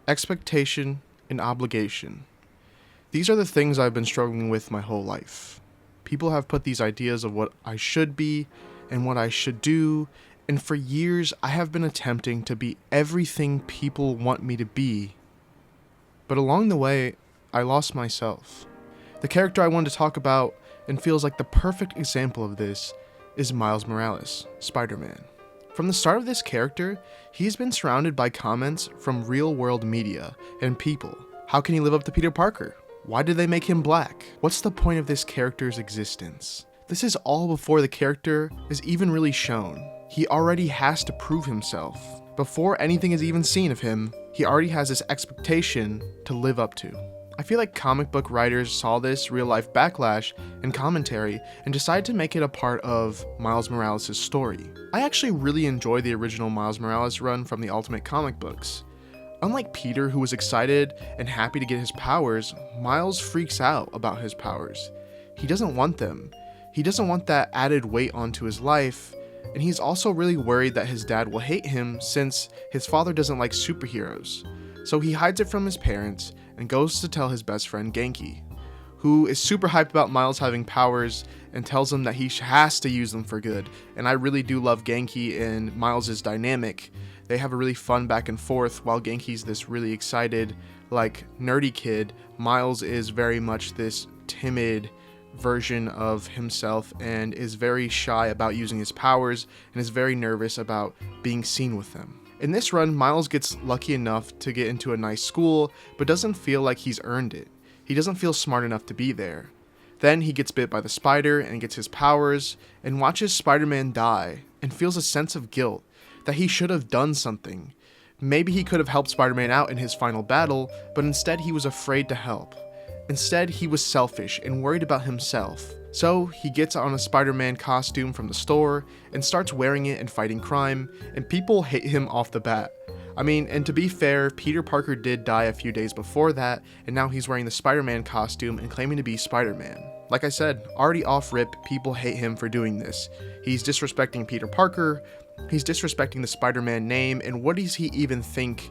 Expectation and obligation. These are the things I've been struggling with my whole life. People have put these ideas of what I should be and what I should do, and for years I have been attempting to be everything people want me to be. But along the way, I lost myself. The character I wanted to talk about and feels like the perfect example of this is Miles Morales, Spider-Man. From the start of this character, he's been surrounded by comments from real-world media and people. How can he live up to Peter Parker? Why did they make him black? What's the point of this character's existence? This is all before the character is even really shown. He already has to prove himself. Before anything is even seen of him, he already has this expectation to live up to. I feel like comic book writers saw this real-life backlash and commentary and decided to make it a part of Miles Morales' story. I actually really enjoy the original Miles Morales run from the Ultimate comic books. Unlike Peter, who was excited and happy to get his powers, Miles freaks out about his powers. He doesn't want them. He doesn't want that added weight onto his life, and he's also really worried that his dad will hate him since his father doesn't like superheroes. So he hides it from his parents and goes to tell his best friend Genki, who is super hyped about Miles having powers and tells him that he has to use them for good. And I really do love Genki and Miles' dynamic. They have a really fun back and forth. While Genki's this really excited, like, nerdy kid, Miles is very much this timid version of himself and is very shy about using his powers and is very nervous about being seen with them. In this run, Miles gets lucky enough to get into a nice school, but doesn't feel like he's earned it. He doesn't feel smart enough to be there. Then he gets bit by the spider and gets his powers, and watches Spider-Man die, and feels a sense of guilt, that he should have done something. Maybe he could have helped Spider-Man out in his final battle, but instead he was afraid to help. Instead, he was selfish and worried about himself. So he gets on a Spider-Man costume from the store and starts wearing it and fighting crime, and people hate him off the bat. I mean, and to be fair, Peter Parker did die a few days before that, and now he's wearing the Spider-Man costume and claiming to be Spider-Man. Like I said, already off rip, people hate him for doing this. He's disrespecting Peter Parker, he's disrespecting the Spider-Man name, and what does he even think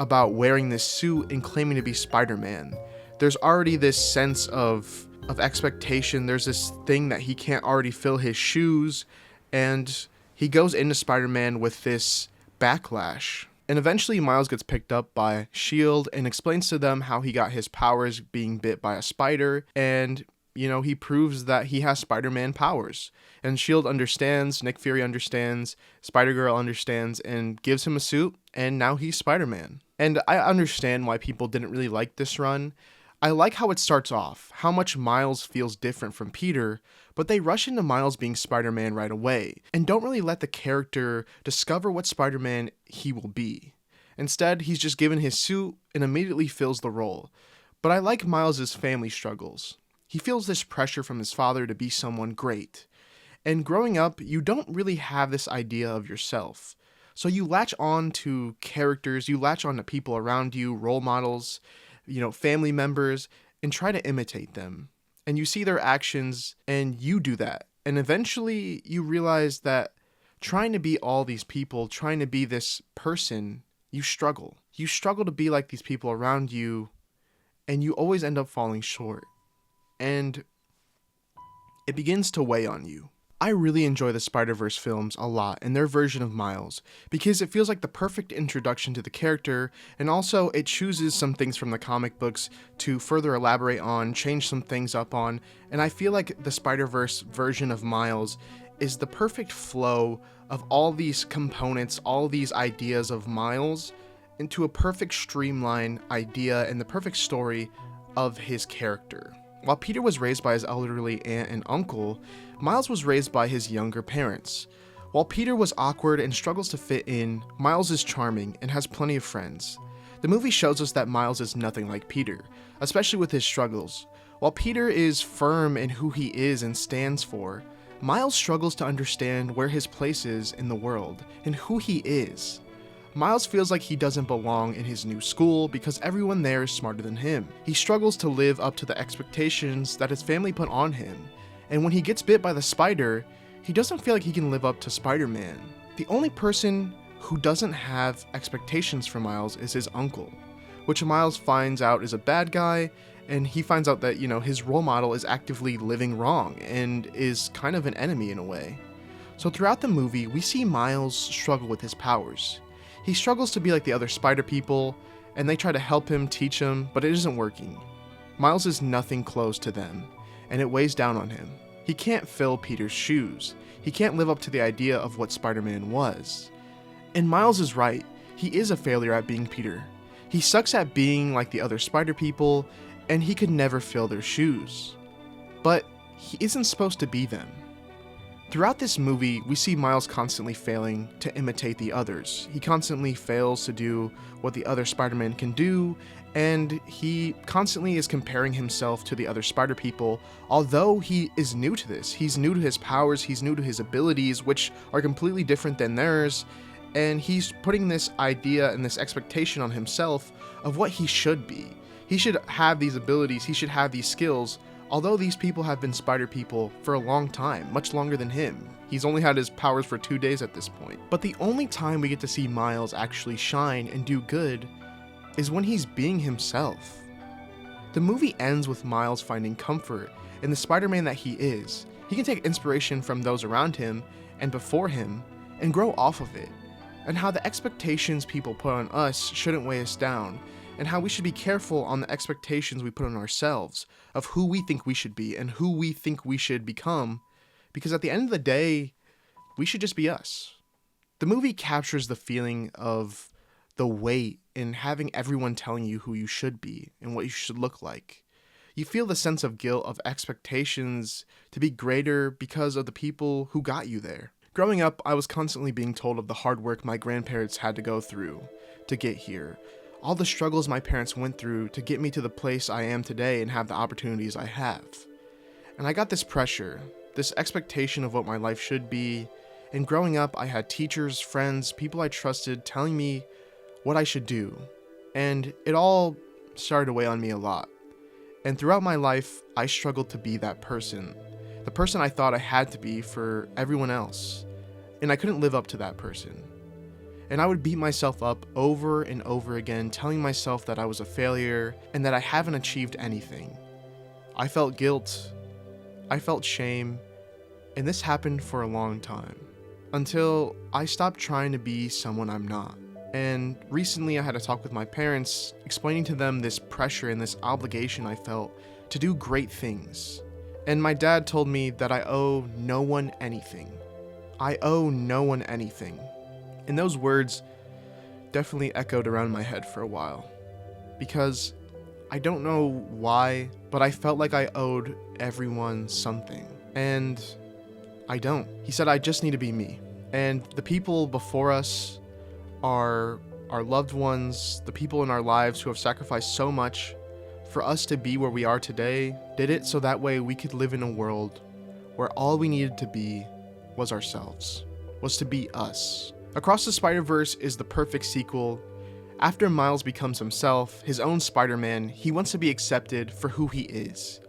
about wearing this suit and claiming to be Spider-Man? There's already this sense of expectation. There's this thing that he can't already fill his shoes, and he goes into Spider-Man with this backlash. And eventually Miles gets picked up by S.H.I.E.L.D. and explains to them how he got his powers being bit by a spider, and he proves that he has Spider-Man powers. And S.H.I.E.L.D. understands, Nick Fury understands, Spider-Girl understands, and gives him a suit, and now he's Spider-Man. And I understand why people didn't really like this run. I like how it starts off, how much Miles feels different from Peter, but they rush into Miles being Spider-Man right away, and don't really let the character discover what Spider-Man he will be. Instead, he's just given his suit and immediately fills the role. But I like Miles' family struggles. He feels this pressure from his father to be someone great. And growing up, you don't really have this idea of yourself. So you latch on to characters, you latch on to people around you, role models, family members, and try to imitate them. And you see their actions, and you do that. And eventually, you realize that trying to be all these people, trying to be this person, you struggle. You struggle to be like these people around you, and you always end up falling short. And it begins to weigh on you. I really enjoy the Spider-Verse films a lot and their version of Miles, because it feels like the perfect introduction to the character, and also it chooses some things from the comic books to further elaborate on, change some things up on, and I feel like the Spider-Verse version of Miles is the perfect flow of all these components, all these ideas of Miles, into a perfect streamlined idea and the perfect story of his character. While Peter was raised by his elderly aunt and uncle, Miles was raised by his younger parents. While Peter was awkward and struggles to fit in, Miles is charming and has plenty of friends. The movie shows us that Miles is nothing like Peter, especially with his struggles. While Peter is firm in who he is and stands for, Miles struggles to understand where his place is in the world and who he is. Miles feels like he doesn't belong in his new school because everyone there is smarter than him. He struggles to live up to the expectations that his family put on him, and when he gets bit by the spider, he doesn't feel like he can live up to Spider-Man. The only person who doesn't have expectations for Miles is his uncle. which Miles finds out is a bad guy, and he finds out that, his role model is actively living wrong and is kind of an enemy in a way. So throughout the movie, we see Miles struggle with his powers. He struggles to be like the other spider people, and they try to help him, teach him, but it isn't working. Miles is nothing close to them, and it weighs down on him. He can't fill Peter's shoes. He can't live up to the idea of what Spider-Man was. And Miles is right. He is a failure at being Peter. He sucks at being like the other spider people, and he could never fill their shoes. But he isn't supposed to be them. Throughout this movie, we see Miles constantly failing to imitate the others. He constantly fails to do what the other Spider-Man can do, and he constantly is comparing himself to the other spider people, although he is new to this. He's new to his powers, he's new to his abilities, which are completely different than theirs, and he's putting this idea and this expectation on himself of what he should be. He should have these abilities, he should have these skills, although these people have been spider people for a long time, much longer than him. He's only had his powers for 2 days at this point. But the only time we get to see Miles actually shine and do good is when he's being himself. The movie ends with Miles finding comfort in the Spider-Man that he is. He can take inspiration from those around him and before him and grow off of it, and how the expectations people put on us shouldn't weigh us down, and how we should be careful on the expectations we put on ourselves of who we think we should be and who we think we should become, because at the end of the day, we should just be us. The movie captures the feeling of the weight in having everyone telling you who you should be and what you should look like. You feel the sense of guilt of expectations to be greater because of the people who got you there. Growing up, I was constantly being told of the hard work my grandparents had to go through to get here, all the struggles my parents went through to get me to the place I am today and have the opportunities I have. And I got this pressure, this expectation of what my life should be, and growing up I had teachers, friends, people I trusted telling me what I should do, and it all started to weigh on me a lot. And throughout my life, I struggled to be that person, the person I thought I had to be for everyone else, and I couldn't live up to that person. And I would beat myself up over and over again, telling myself that I was a failure and that I haven't achieved anything. I felt guilt, I felt shame, and this happened for a long time, until I stopped trying to be someone I'm not. And recently I had a talk with my parents, explaining to them this pressure and this obligation I felt to do great things. And my dad told me that I owe no one anything. I owe no one anything. And those words definitely echoed around my head for a while. Because I don't know why, but I felt like I owed everyone something. And I don't. He said I just need to be me. And the people before us, our loved ones, the people in our lives who have sacrificed so much for us to be where we are today, did it so that way we could live in a world where all we needed to be was ourselves, was to be us. Across the Spider-Verse is the perfect sequel. After Miles becomes himself, his own Spider-Man, he wants to be accepted for who he is.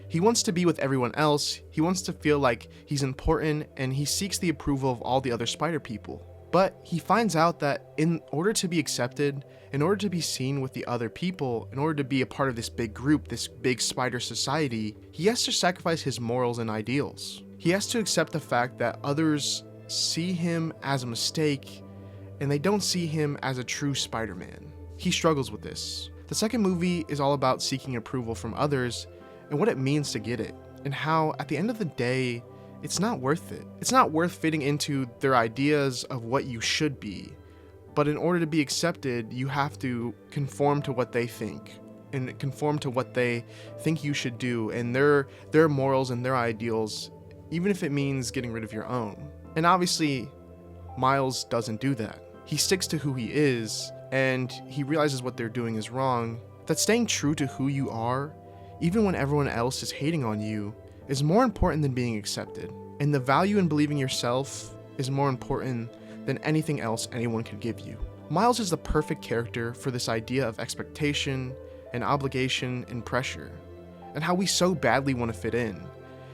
He wants to be with everyone else, he wants to feel like he's important, and he seeks the approval of all the other spider people. But he finds out that in order to be accepted, in order to be seen with the other people, in order to be a part of this big group, this big spider society, he has to sacrifice his morals and ideals. He has to accept the fact that others see him as a mistake, and they don't see him as a true Spider-Man. He struggles with this. The second movie is all about seeking approval from others and what it means to get it, and how at the end of the day, it's not worth it. It's not worth fitting into their ideas of what you should be, but in order to be accepted, you have to conform to what they think and conform to what they think you should do and their morals and their ideals, even if it means getting rid of your own. And obviously, Miles doesn't do that. He sticks to who he is, and he realizes what they're doing is wrong, that staying true to who you are, even when everyone else is hating on you, is more important than being accepted. And the value in believing yourself is more important than anything else anyone could give you. Miles is the perfect character for this idea of expectation and obligation and pressure, and how we so badly want to fit in.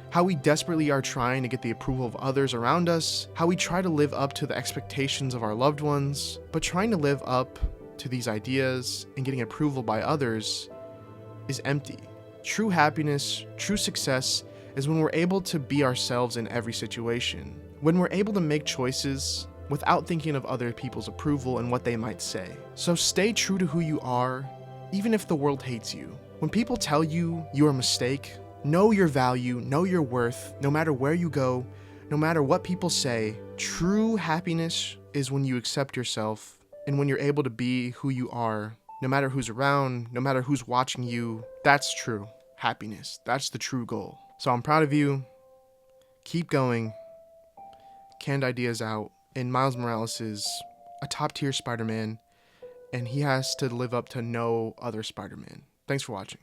How we desperately are trying to get the approval of others around us, how we try to live up to the expectations of our loved ones, but trying to live up to these ideas and getting approval by others is empty. True happiness, true success is when we're able to be ourselves in every situation. When we're able to make choices without thinking of other people's approval and what they might say. So stay true to who you are, even if the world hates you. When people tell you you're a mistake, know your value, know your worth, no matter where you go, no matter what people say. True happiness is when you accept yourself and when you're able to be who you are, no matter who's around, no matter who's watching you. That's true happiness. That's the true goal. So I'm proud of you. Keep going. Canned ideas out. And Miles Morales is a top-tier Spider-Man, and he has to live up to no other Spider-Man. Thanks for watching.